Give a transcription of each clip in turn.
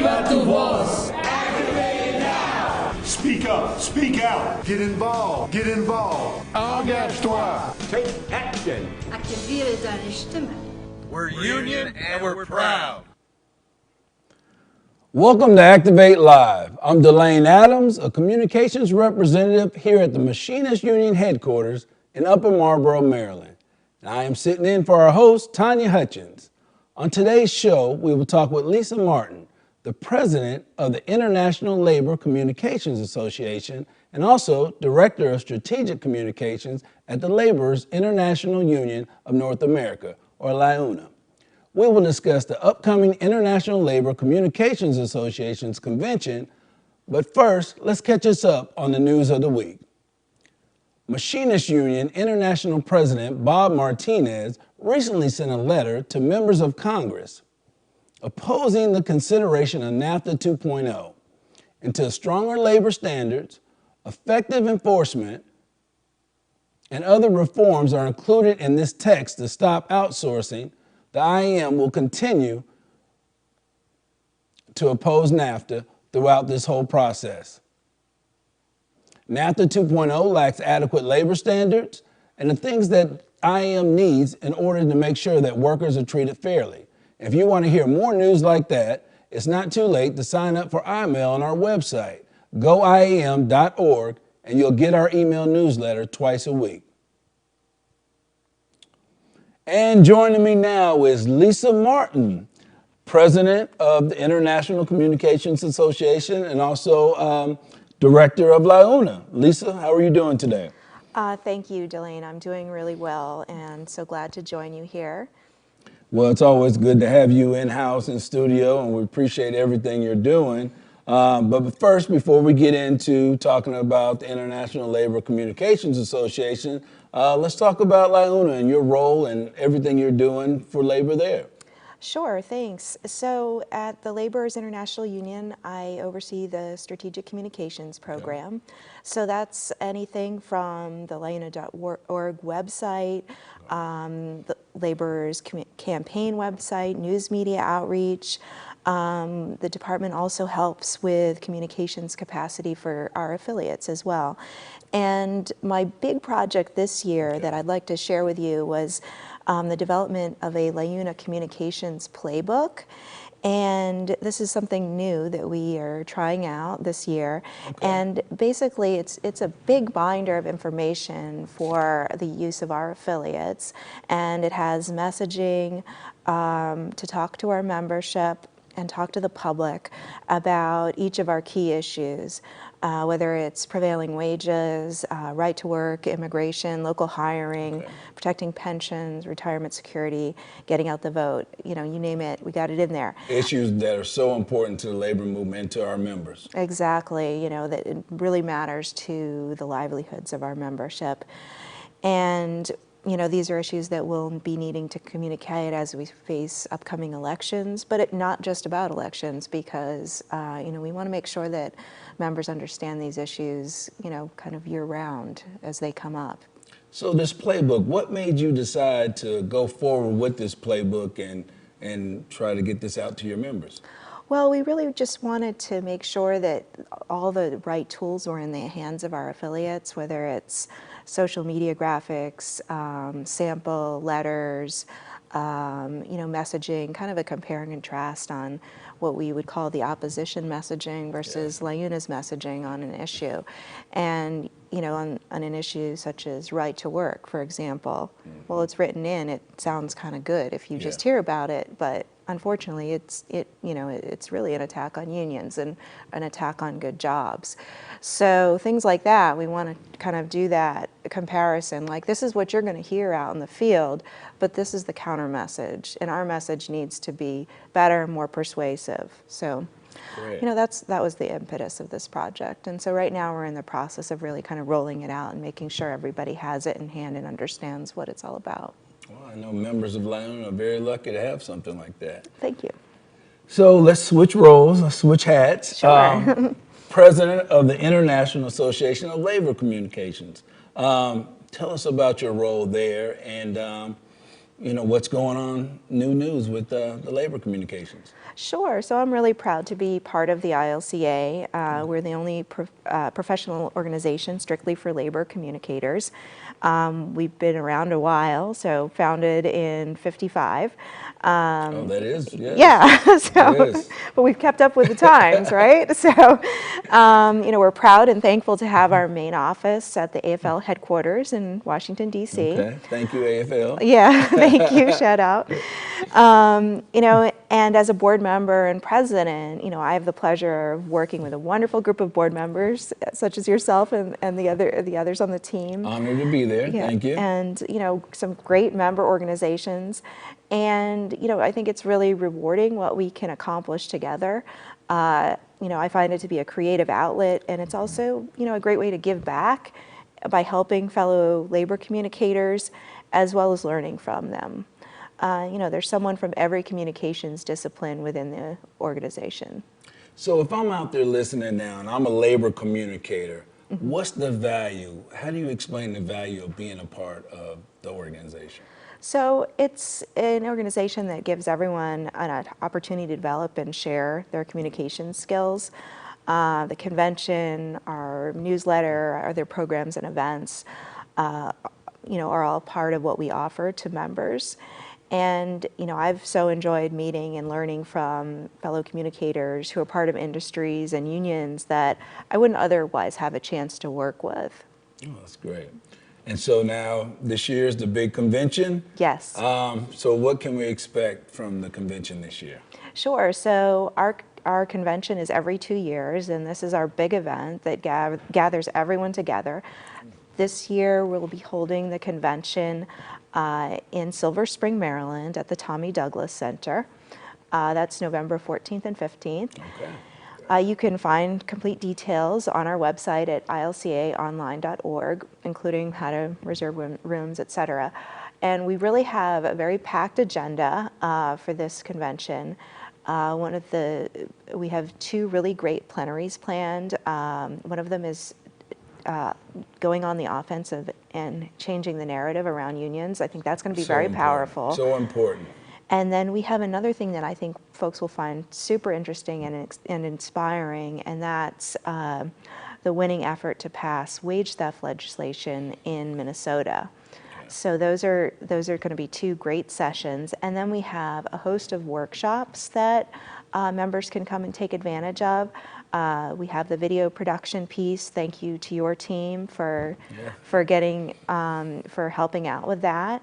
Activa tu voz. Activate it now. Speak up, speak out. Get involved, get involved. Engage-toi. Take action. Aktiviere deine Stimme. We're union and we're proud. Welcome to Activate Live. I'm Delane Adams, a communications representative here at the Machinist Union headquarters in Upper Marlboro, Maryland. And I am sitting in for our host, Tanya Hutchins. On today's show, we will talk with Lisa Martin, the president of the International Labor Communications Association and also director of strategic communications at the Laborers International Union of North America, or LIUNA. We will discuss the upcoming International Labor Communications Association's convention, but first, let's catch us up on the news of the week. Machinist Union International President Bob Martinez recently sent a letter to members of Congress opposing the consideration of NAFTA 2.0. Until stronger labor standards, effective enforcement, and other reforms are included in this text to stop outsourcing, the IAM will continue to oppose NAFTA throughout this whole process. NAFTA 2.0 lacks adequate labor standards and the things that IAM needs in order to make sure that workers are treated fairly. If you want to hear more news like that, it's not too late to sign up for iMail on our website, goiam.org, and you'll get our email newsletter twice a week. And joining me now is Lisa Martin, president of the International Communications Association and also director of LIUNA. Lisa, how are you doing today? Thank you, Delane. I'm doing really well and so glad to join you here. Well, it's always good to have you in-house in studio, and we appreciate everything you're doing. But first, before we get into talking about the International Labor Communications Association, let's talk about LIUNA and your role and everything you're doing for labor there. Sure, thanks. So at the Laborers International Union, I oversee the Strategic Communications Program. Okay. So that's anything from the LIUNA.org website, the Laborers campaign website, news media outreach. The department also helps with communications capacity for our affiliates as well. And my big project this year that I'd like to share with you was the development of a LIUNA communications playbook. And this is something new that we are trying out this year. Okay. And basically it's a big binder of information for the use of our affiliates. And it has messaging to talk to our membership and talk to the public about each of our key issues, whether it's prevailing wages, right to work, immigration, local hiring, okay, protecting pensions, retirement security, getting out the vote, you name it, we got it in there. Issues that are so important to the labor movement and to our members. Exactly, that it really matters to the livelihoods of our membership. And these are issues that we'll be needing to communicate as we face upcoming elections, but not just about elections because, we want to make sure that members understand these issues, kind of year-round as they come up. So this playbook, what made you decide to go forward with this playbook and try to get this out to your members? Well, we really just wanted to make sure that all the right tools were in the hands of our affiliates, whether it's social media graphics, sample letters, messaging, kind of a compare and contrast on what we would call the opposition messaging versus LIUNA's messaging on an issue. And, on an issue such as right to work, for example, well, it's written in, it sounds kind of good if you just hear about it, but unfortunately, it's really an attack on unions and an attack on good jobs. So things like that, we want to kind of do that comparison, like this is what you're going to hear out in the field, but this is the counter message, and our message needs to be better, more persuasive. So, great. That was the impetus of this project. And so right now we're in the process of really kind of rolling it out and making sure everybody has it in hand and understands what it's all about. Well, I know members of LIUNA are very lucky to have something like that. Thank you. So let's switch roles, let's switch hats. Sure. President of the International Association of Labor Communications. Tell us about your role there and, what's going on, new news with the labor communications. Sure. So I'm really proud to be part of the ILCA. We're the only professional organization strictly for labor communicators. We've been around a while, so founded in '55. Oh, that is, yes. Yeah, so, It is. but we've kept up with the times, right? So, we're proud and thankful to have our main office at the AFL headquarters in Washington, D.C. Okay, thank you, AFL. Yeah, thank you, shout out. And as a board member and president, I have the pleasure of working with a wonderful group of board members, such as yourself and the others on the team. Honored to be there, Yeah, thank you. and, some great member organizations. And, I think it's really rewarding what we can accomplish together. I find it to be a creative outlet, and it's also, a great way to give back by helping fellow labor communicators as well as learning from them. There's someone from every communications discipline within the organization. So if I'm out there listening now and I'm a labor communicator, what's the value? How do you explain the value of being a part of the organization? So it's an organization that gives everyone an opportunity to develop and share their communication skills. The convention, our newsletter, our other programs and events, are all part of what we offer to members. And, I've so enjoyed meeting and learning from fellow communicators who are part of industries and unions that I wouldn't otherwise have a chance to work with. Oh, that's great. And so now this year is the big convention. Yes. So what can we expect from the convention this year? Sure. So our convention is every 2 years, and this is our big event that gathers everyone together. This year we'll be holding the convention in Silver Spring, Maryland at the Tommy Douglas Center. That's November 14th and 15th. Okay. You can find complete details on our website at ilcaonline.org, including how to reserve rooms, et cetera. And we really have a very packed agenda for this convention. We have 2 really great plenaries planned. One of them is going on the offensive and changing the narrative around unions. I think that's going to be very powerful. So important. And then we have another thing that I think folks will find super interesting and inspiring, and that's the winning effort to pass wage theft legislation in Minnesota. So those are going to be 2 great sessions. And then we have a host of workshops that members can come and take advantage of. We have the video production piece. Thank you to your team for helping out with that.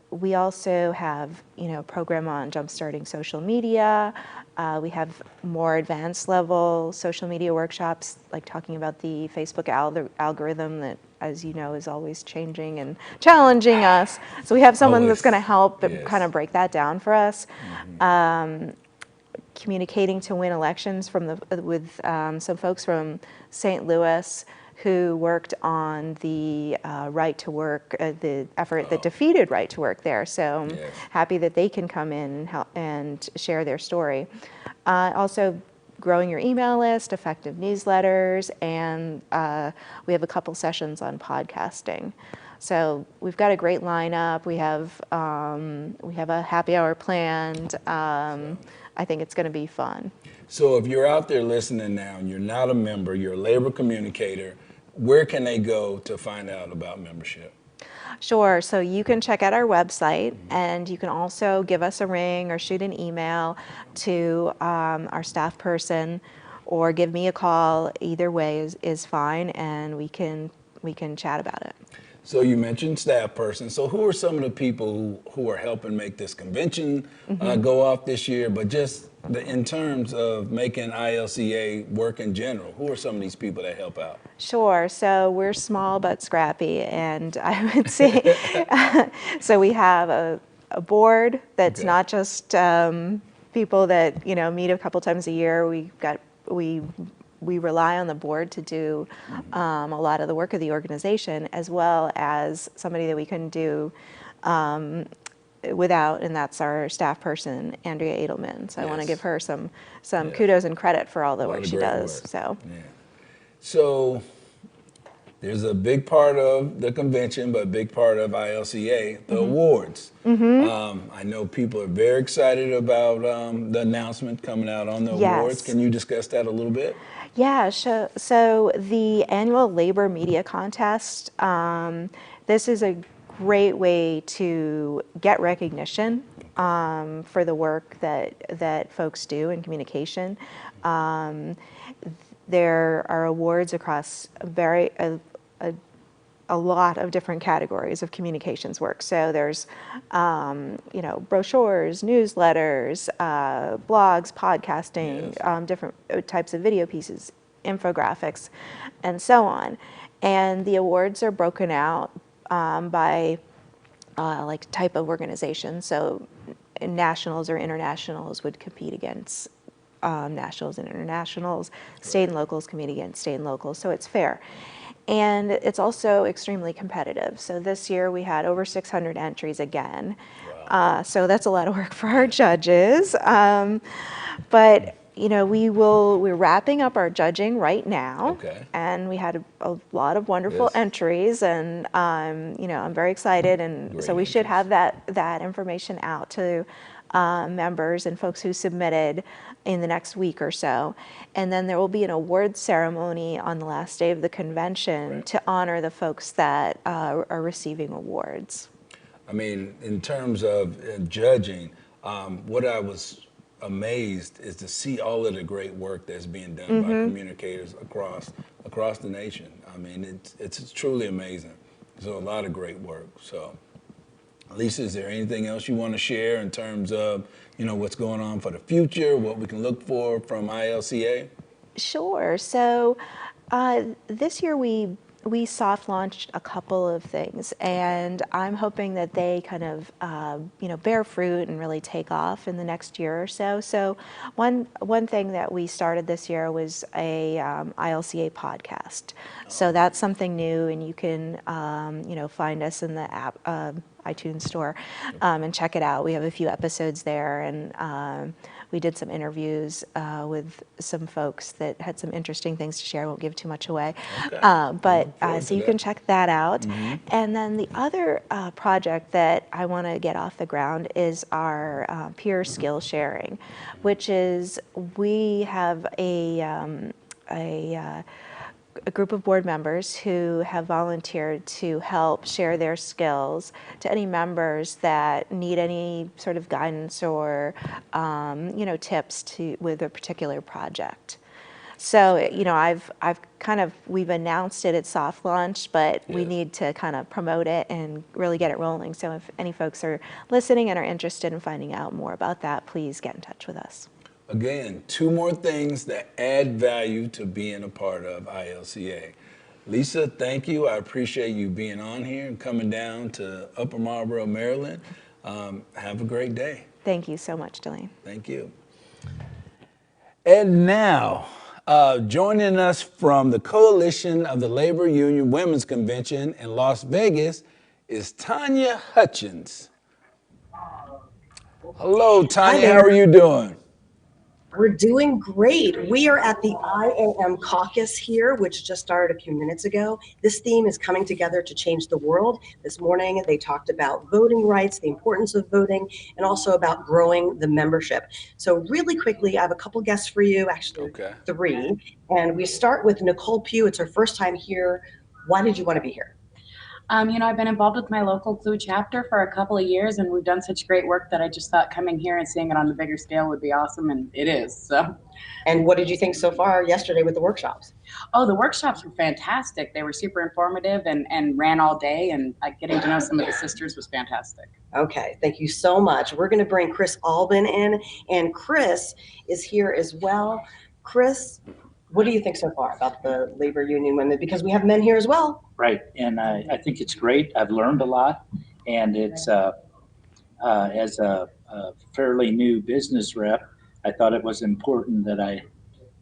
We also have a program on jumpstarting social media. We have more advanced level social media workshops, like talking about the Facebook algorithm that, as you know, is always changing and challenging us. So we have someone that's going to help kind of break that down for us. Communicating to win elections with some folks from St. Louis who worked on the right to work, the effort that defeated right to work there. So I'm happy that they can come in and help and share their story. Also, growing your email list, effective newsletters, and we have a couple sessions on podcasting. So we've got a great lineup. We have a happy hour planned. I think it's going to be fun. So if you're out there listening now and you're not a member, you're a labor communicator, where can they go to find out about membership? Sure. So you can check out our website, and you can also give us a ring or shoot an email to our staff person, or give me a call. Either way is fine, and we can chat about it. So you mentioned staff person. So who are some of the people who are helping make this convention go off this year, but just in terms of making ILCA work in general, who are some of these people that help out? Sure. So we're small but scrappy, and I would say, so we have a board that's not just people that meet a couple times a year. We rely on the board to do a lot of the work of the organization, as well as somebody that we can do without, and that's our staff person, Andrea Edelman. So I want to give her some kudos and credit for all the work she does. So there's a big part of the convention, but a big part of ILCA, the awards. I know people are very excited about the announcement coming out on the awards. Can you discuss that a little bit? Yeah, so the annual labor media contest, this is a great way to get recognition for the work that folks do in communication. There are awards across a lot of different categories of communications work. So there's, brochures, newsletters, blogs, podcasting, different types of video pieces, infographics, and so on. And the awards are broken out by like type of organization. So nationals or internationals would compete against nationals and internationals. State and locals compete against state and locals. So it's fair. And it's also extremely competitive. So this year we had over 600 entries again. Wow. So that's a lot of work for our judges. But we're wrapping up our judging right now. Okay. And we had a lot of wonderful entries, and I'm very excited. And great so we should have that information out to members and folks who submitted in the next week or so. And then there will be an awards ceremony on the last day of the convention to honor the folks that are receiving awards. I mean, in terms of judging, what I was amazed is to see all of the great work that's being done by communicators across the nation. I mean, it's truly amazing. So a lot of great work. So Lisa, is there anything else you want to share in terms of, what's going on for the future, what we can look for from ILCA? Sure. So this year we soft launched a couple of things, and I'm hoping that they kind of bear fruit and really take off in the next year or so. So one thing that we started this year was a ILCA podcast. So that's something new, and you can find us in the app iTunes store and check it out. We have a few episodes there, and we did some interviews with some folks that had some interesting things to share. I won't give too much away. Okay. But so you can check that out. And then the other project that I want to get off the ground is our peer skill sharing, which is we have a group of board members who have volunteered to help share their skills to any members that need any sort of guidance or tips with a particular project. So we've announced it at soft launch, but we need to kind of promote it and really get it rolling. So if any folks are listening and are interested in finding out more about that, please get in touch with us. Again, 2 more things that add value to being a part of ILCA. Lisa, thank you. I appreciate you being on here and coming down to Upper Marlboro, Maryland. Have a great day. Thank you so much, Delane. Thank you. And now, joining us from the Coalition of the Labor Union Women's Convention in Las Vegas is Tanya Hutchins. Hello, Tanya. How are you doing? We're doing great. We are at the IAM caucus here, which just started a few minutes ago. This theme is coming together to change the world. This morning, they talked about voting rights, the importance of voting, and also about growing the membership. So really quickly, I have a couple guests for you, actually 3. And we start with Nicole Pugh. It's her first time here. Why did you want to be here? I've been involved with my local CLUW chapter for a couple of years, and we've done such great work that I just thought coming here and seeing it on a bigger scale would be awesome, and it is. So. And what did you think so far yesterday with the workshops? Oh, the workshops were fantastic. They were super informative and ran all day, and getting to know some of the sisters was fantastic. Okay, thank you so much. We're going to bring Chris Albin in, and Chris is here as well. Chris, what do you think so far about the labor union women? Because we have men here as well. Right, and I think it's great. I've learned a lot, and it's as a fairly new business rep, I thought it was important that I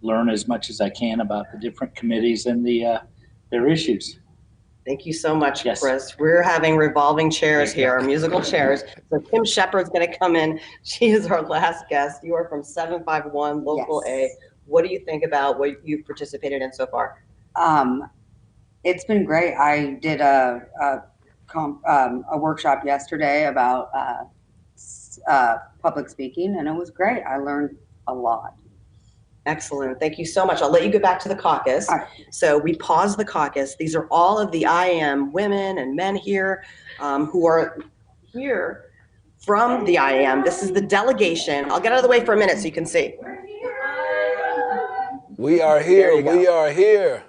learn as much as I can about the different committees and their issues. Thank you so much, Chris. We're having revolving chairs here, our musical chairs. So Kim Shepard's going to come in. She is our last guest. You are from 751 Local A. What do you think about what you've participated in so far? It's been great. I did a workshop yesterday about public speaking, and it was great. I learned a lot. Excellent. Thank you so much. I'll let you get back to the caucus. All right. So we pause the caucus. These are all of the IAM women and men here who are here from the IAM. This is the delegation. I'll get out of the way for a minute so you can see. We are here. We are here.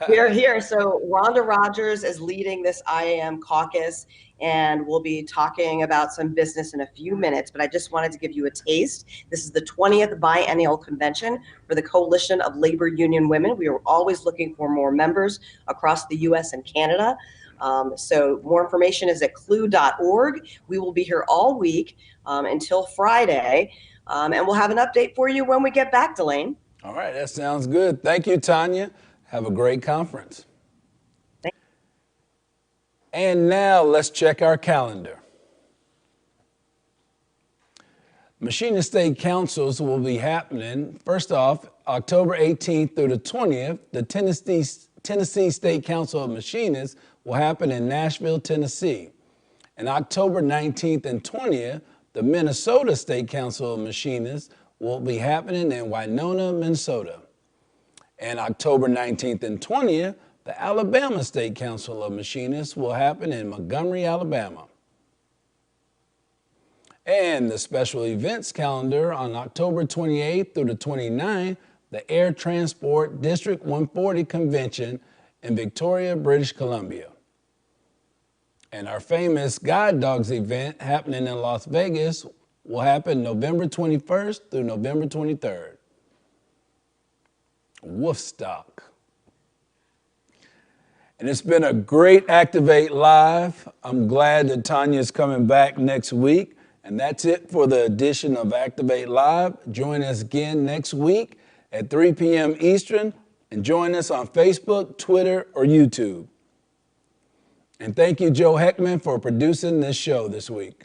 We are here. So Rhonda Rogers is leading this IAM caucus, and we'll be talking about some business in a few minutes, but I just wanted to give you a taste. This is the 20th biennial convention for the Coalition of Labor Union Women. We are always looking for more members across the US and Canada. So more information is at CLUW.org. We will be here all week until Friday, and we'll have an update for you when we get back, Delane. All right, that sounds good. Thank you, Tanya. Have a great conference. And now let's check our calendar. Machinist State Councils will be happening, first off, October 18th through the 20th. The Tennessee State Council of Machinists will happen in Nashville, Tennessee. And October 19th and 20th, the Minnesota State Council of Machinists will be happening in Winona, Minnesota. And October 19th and 20th, the Alabama State Council of Machinists will happen in Montgomery, Alabama. And the special events calendar on October 28th through the 29th, the Air Transport District 140 Convention in Victoria, British Columbia. And our famous Guide Dogs event happening in Las Vegas will happen November 21st through November 23rd. Woofstock. And it's been a great Activate Live. I'm glad that Tanya's coming back next week. And that's it for the edition of Activate Live. Join us again next week at 3 p.m. Eastern, and join us on Facebook, Twitter, or YouTube. And thank you, Joe Heckman, for producing this show this week.